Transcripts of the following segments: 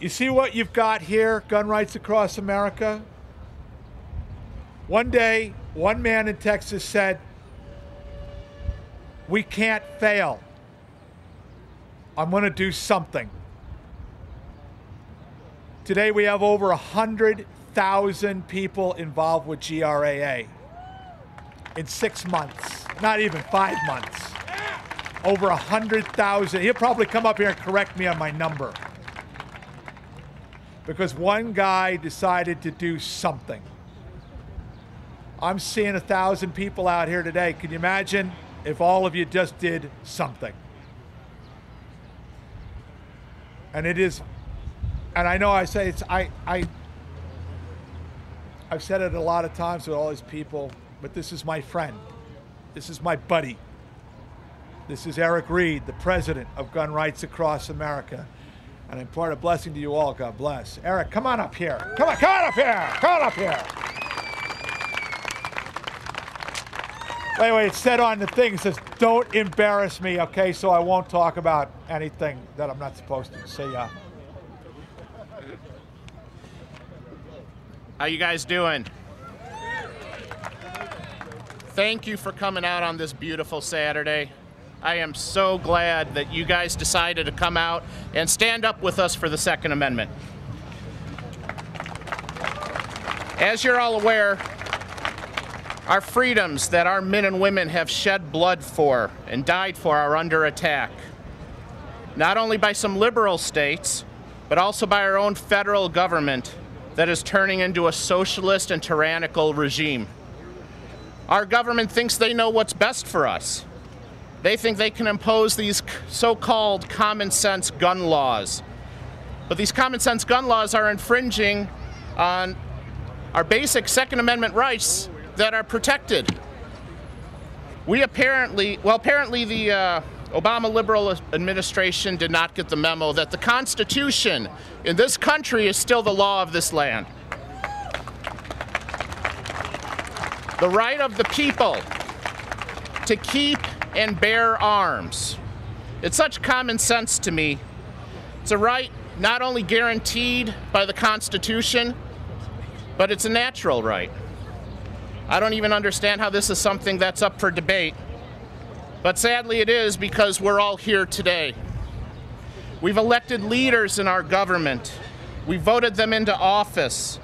You see what you've got here, gun rights across America? One day, one man in Texas said, "We can't fail. I'm going to do something." Today we have over 100,000 people involved with GRAA in 6 months, not even 5 months. Over 100,000. He'll probably come up here and correct me on my number. Because one guy decided to do something. I'm seeing 1,000 people out here today. Can you imagine if all of you just did something? And it is, and I know I say it's, I've said it a lot of times with all these people, but this is my friend. This is my buddy. This is Eric Reed, the president of Gun Rights Across America. And I impart a blessing to you all. God bless. Eric, come on up here. Come on up here. Come on up here. Wait, it said on the thing, it says, "Don't embarrass me," okay? So I won't talk about anything that I'm not supposed to. See ya. How you guys doing? Thank you for coming out on this beautiful Saturday. I am so glad that you guys decided to come out and stand up with us for the Second Amendment. As you're all aware, our freedoms that our men and women have shed blood for and died for are under attack. Not only by some liberal states, but also by our own federal government that is turning into a socialist and tyrannical regime. Our government thinks they know what's best for us. They think they can impose these so-called common sense gun laws. But these common sense gun laws are infringing on our basic Second Amendment rights that are protected. Apparently the Obama liberal administration did not get the memo that the Constitution in this country is still the law of this land. The right of the people to keep and bear arms. It's such common sense to me. It's a right not only guaranteed by the Constitution, but it's a natural right. I don't even understand how this is something that's up for debate, but sadly it is, because we're all here today. We've elected leaders in our government. We voted them into office,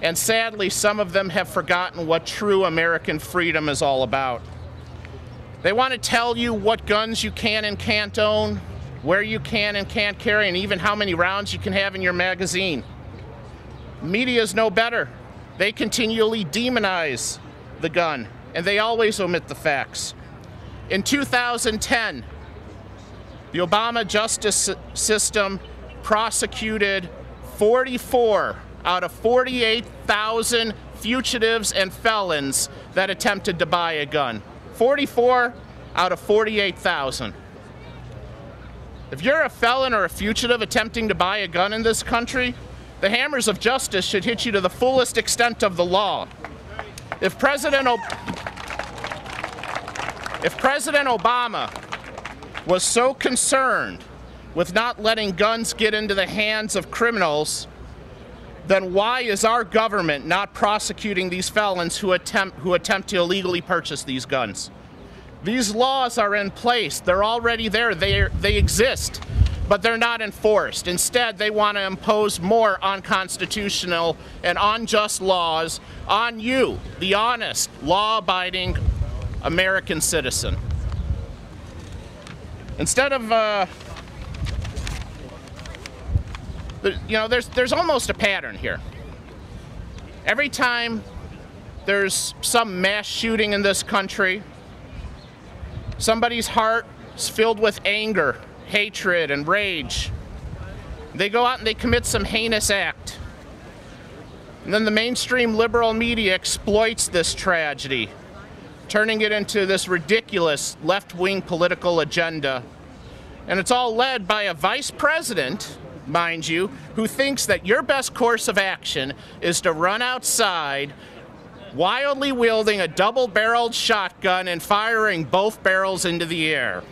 and sadly some of them have forgotten what true American freedom is all about. They want to tell you what guns you can and can't own, where you can and can't carry, and even how many rounds you can have in your magazine. Media's no better. They continually demonize the gun, and they always omit the facts. In 2010, the Obama justice system prosecuted 44 out of 48,000 fugitives and felons that attempted to buy a gun. 44 out of 48,000. If you're a felon or a fugitive attempting to buy a gun in this country, the hammers of justice should hit you to the fullest extent of the law. If President Obama was so concerned with not letting guns get into the hands of criminals, then why is our government not prosecuting these felons who attempt to illegally purchase these guns? These laws are in place. They're already there. They exist, but they're not enforced. Instead, they want to impose more unconstitutional and unjust laws on you, the honest, law-abiding American citizen. Instead of, there's almost a pattern here. Every time there's some mass shooting in this country, somebody's heart is filled with anger, hatred, and rage. They go out and they commit some heinous act. And then the mainstream liberal media exploits this tragedy, turning it into this ridiculous left-wing political agenda. And it's all led by a vice president, mind you, who thinks that your best course of action is to run outside wildly wielding a double-barreled shotgun and firing both barrels into the air.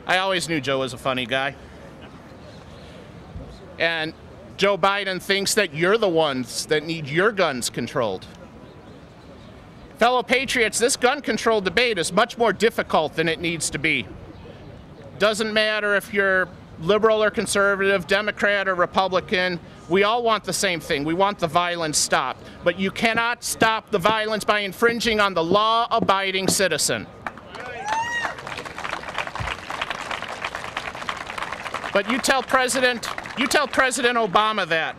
I always knew Joe was a funny guy. And Joe Biden thinks that you're the ones that need your guns controlled. Fellow patriots, this gun control debate is much more difficult than it needs to be. Doesn't matter if you're liberal or conservative, Democrat or Republican, we all want the same thing. We want the violence stopped. But you cannot stop the violence by infringing on the law-abiding citizen. But you tell President Obama that.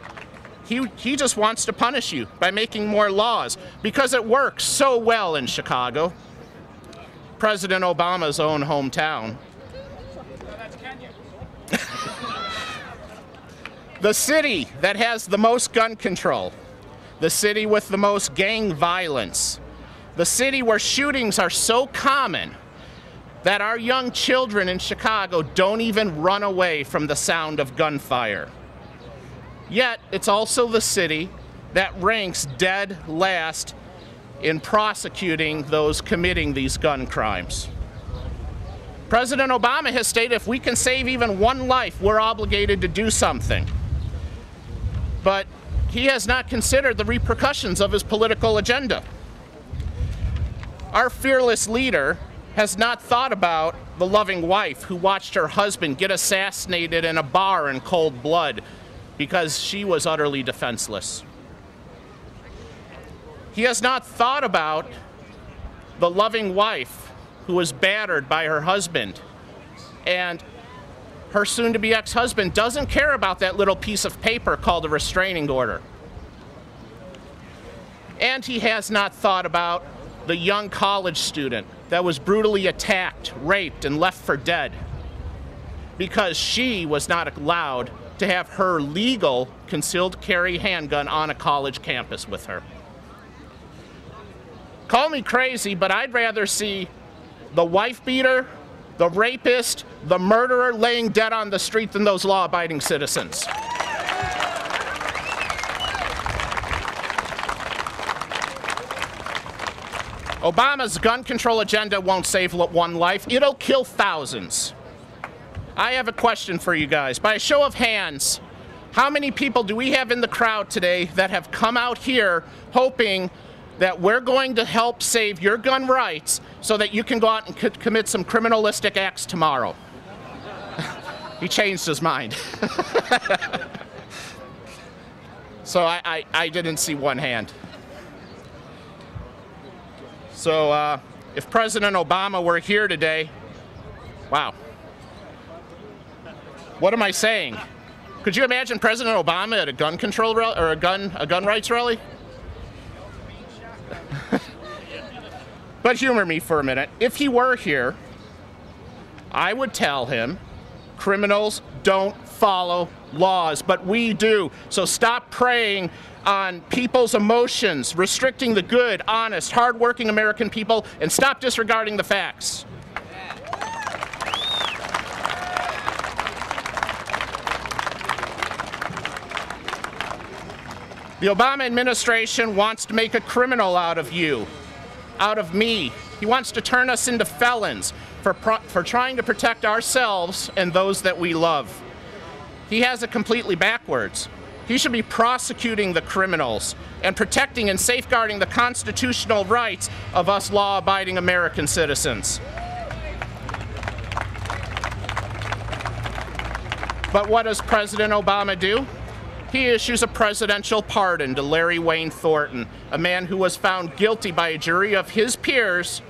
He just wants to punish you by making more laws because it works so well in Chicago, President Obama's own hometown. The city that has the most gun control, the city with the most gang violence, the city where shootings are so common that our young children in Chicago don't even run away from the sound of gunfire. Yet, it's also the city that ranks dead last in prosecuting those committing these gun crimes. President Obama has stated if we can save even one life, we're obligated to do something. But he has not considered the repercussions of his political agenda. Our fearless leader has not thought about the loving wife who watched her husband get assassinated in a bar in cold blood because she was utterly defenseless. He has not thought about the loving wife who was battered by her husband, and her soon-to-be ex-husband doesn't care about that little piece of paper called a restraining order. And he has not thought about the young college student that was brutally attacked, raped, and left for dead because she was not allowed to have her legal concealed carry handgun on a college campus with her. Call me crazy, but I'd rather see the wife beater, the rapist, the murderer laying dead on the street than those law-abiding citizens. Obama's gun control agenda won't save one life, it'll kill thousands. I have a question for you guys. By a show of hands, how many people do we have in the crowd today that have come out here hoping that we're going to help save your gun rights so that you can go out and commit some criminalistic acts tomorrow? He changed his mind. So I didn't see one hand. So if President Obama were here today, wow. What am I saying? Could you imagine President Obama at a gun control rally, or a gun rights rally? But humor me for a minute. If he were here, I would tell him criminals don't follow laws, but we do. So stop preying on people's emotions, restricting the good, honest, hardworking American people, and stop disregarding the facts. The Obama administration wants to make a criminal out of you, out of me. He wants to turn us into felons for trying to protect ourselves and those that we love. He has it completely backwards. He should be prosecuting the criminals and protecting and safeguarding the constitutional rights of us law-abiding American citizens. But what does President Obama do? He issues a presidential pardon to Larry Wayne Thornton, a man who was found guilty by a jury of his peers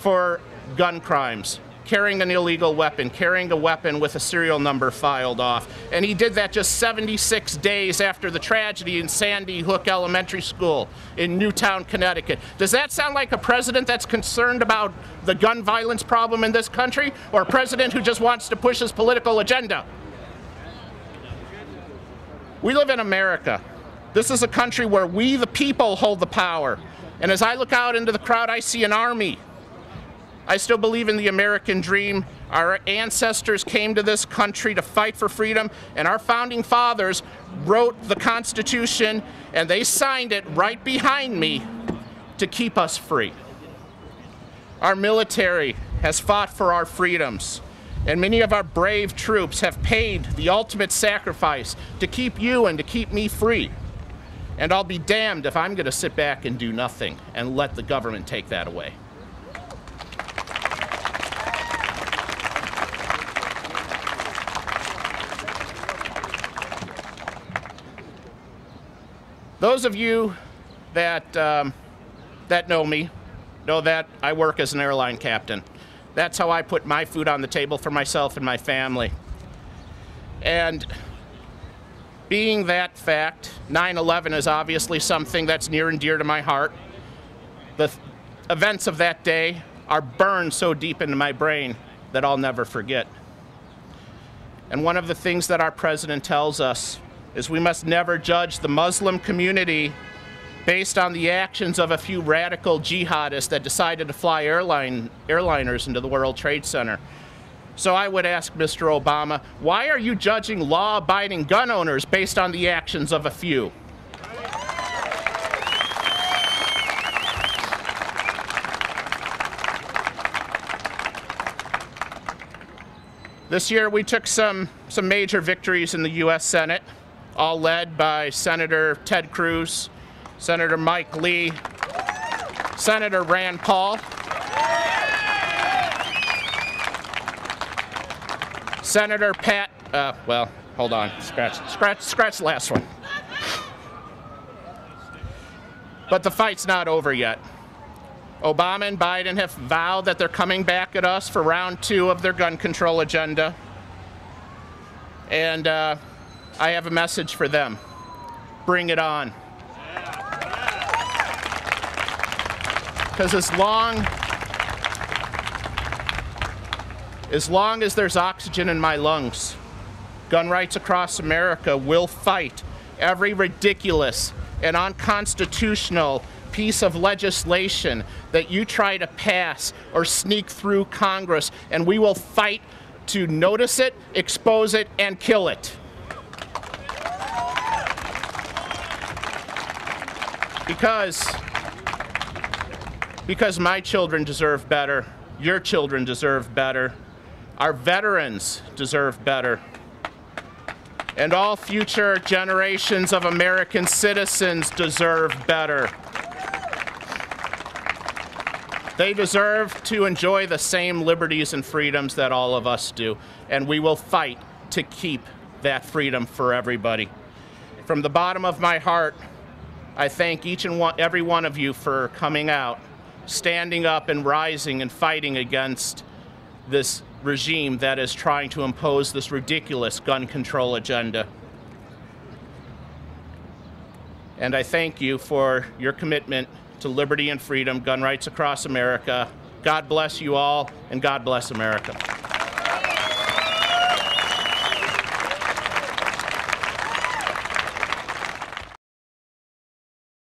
for gun crimes, carrying an illegal weapon, carrying a weapon with a serial number filed off. And he did that just 76 days after the tragedy in Sandy Hook Elementary School in Newtown, Connecticut. Does that sound like a president that's concerned about the gun violence problem in this country, or a president who just wants to push his political agenda? We live in America. This is a country where we, the people, hold the power. And as I look out into the crowd, I see an army. I still believe in the American dream. Our ancestors came to this country to fight for freedom, and our founding fathers wrote the Constitution, and they signed it right behind me to keep us free. Our military has fought for our freedoms, And many of our brave troops have paid the ultimate sacrifice to keep you and to keep me free. And I'll be damned if I'm going to sit back and do nothing and let the government take that away. Those of you that know me know that I work as an airline captain. That's how I put my food on the table for myself and my family. And being that fact, 9/11 is obviously something that's near and dear to my heart. The events of that day are burned so deep into my brain that I'll never forget. And one of the things that our president tells us is we must never judge the Muslim community based on the actions of a few radical jihadists that decided to fly airliners into the World Trade Center. So I would ask Mr. Obama, why are you judging law-abiding gun owners based on the actions of a few? This year we took some major victories in the U.S. Senate, all led by Senator Ted Cruz, Senator Mike Lee, Senator Rand Paul, Senator Pat, well, hold on, scratch the last one. But the fight's not over yet. Obama and Biden have vowed that they're coming back at us for round 2 of their gun control agenda. And I have a message for them. Bring it on. Because as long as there's oxygen in my lungs, Gun Rights Across America will fight every ridiculous and unconstitutional piece of legislation that you try to pass or sneak through Congress, and we will fight to notice it, expose it, and kill it. Because my children deserve better, your children deserve better, our veterans deserve better, and all future generations of American citizens deserve better. They deserve to enjoy the same liberties and freedoms that all of us do, and we will fight to keep that freedom for everybody. From the bottom of my heart, I thank every one of you for coming out, standing up and rising and fighting against this regime that is trying to impose this ridiculous gun control agenda. And I thank you for your commitment to liberty and freedom, gun rights across America. God bless you all, and God bless America.